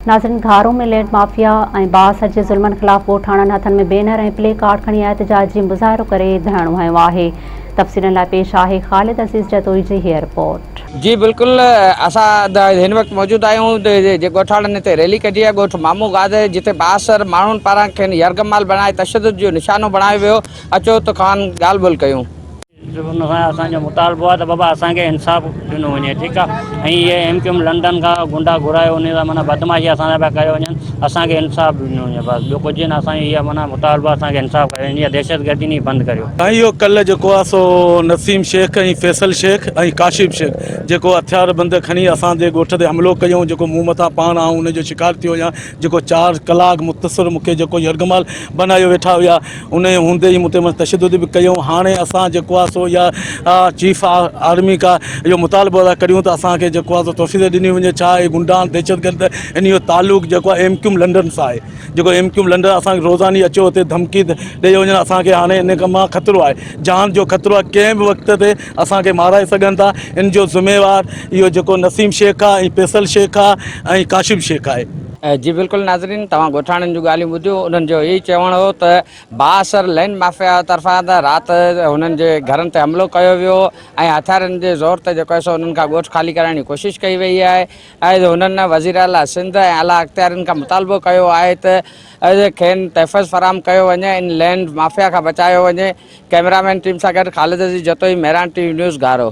नाज़रीन, घारो में land mafia ऐं बास जे ज़ुल्मनि ख़िलाफ़ ॻोठाणनि हथनि में बैनर ऐं प्ले कार्ड खणी एहतजाज जी मुज़ाहिरो करे धरणो हयो आहे। तफ़सीलनि लाइ पेश आहे ख़ालिद अज़ीज़ जतोई जी हीअ रिपोर्ट। जी बिल्कुल, असां हिन वक़्तु मौजूदु आहियूं ॻोठाणनि हिते रैली कढी आहे ॻोठ मामू गाद, जिते बासर माण्हुनि पारां खेनि यरगमाल बणाए तशदुद जो निशानो बणायो वियो। अचो त खान ॻाल्हि ॿोल कयूं। असांजो मुतालबो आहे त बाबा असांखे इंसाफ़ ॾिनो वञे, ठीकु आहे। ऐं इहे एमक्यूएम लंडन खां गुंडा घुरायो उन जा माना बदमाशी असांजा पिया कयो वञनि, असांखे इंसाफ़ ॾिनो वञे, बसि ॿियो कुझु न। असांजी इहा माना मुतालबो आहे, असांखे इंसाफ़ कयो वञे, इहा दहशतगर्दी नहीं बंदि करियो। इहो कल्ह जेको आहे सो नसीम शेख ऐं फैसल शेख ऐं काशिफ शेख जेको हथियार बंद खणी असांजे ॻोठ ते हमिलो कयूं, जेको मूं मथां पाण आऊं उनजो शिकार थी वञा, जेको 4 कलाक मुख़्तसर मूंखे जेको यरगमाल बनायो वेठा हुआ, उन हूंदे ई मूं ते तशदुद बि कयूं। हाणे असां जेको आहे सो या चीफ आर्मी का इहो मुतालबो था करियूं त असांखे जेको आहे सो तौफ़ीक़ ॾिनी वञे। छा आहे गुंडा दहशतगर्द इन जो तालुक़ जेको आहे एमक्यूएम लंडन सां आहे, जेको एमक्यूएम लंडन असांखे रोज़ानी अचो हुते धमकी ॾेई वञनि। असांखे हाणे इन खां मां ख़तरो आहे, जान जो ख़तरो आहे, कंहिं बि वक़्त ते असांखे माराए सघनि था। इन जो ज़िम्मेवार इहो जेको नसीम शेख आहे ऐं फैसल शेख आहे ऐं काशिफ शेख आहे। जी बिल्कुलु नाज़रीन, तव्हां ॻोठाणनि जूं ॻाल्हियूं ॿुधियूं। उन्हनि जो इहो ई चवणु हो त बासर लैंड माफ़िया तरफ़ां त राति हुननि जे घरनि ते हमिलो कयो वियो ऐं हथियारनि जे ज़ोर ते जेको आहे सो उन्हनि खां ॻोठ ख़ाली कराइण जी कोशिशि कई वई आहे। ऐं हुननि वज़ीर आला सिंध ऐं आला अख़्तियारनि खां मुतालबो कयो आहे त खेनि तहफ़ुज़ फराहम कयो वञे, इन लैंड माफ़िया खां बचायो वञे। कैमरामैन टीम सां गॾु ख़ालिद अज़ीज़ जतोई, मेहरान टीवी न्यूज़, ॻोठाणा।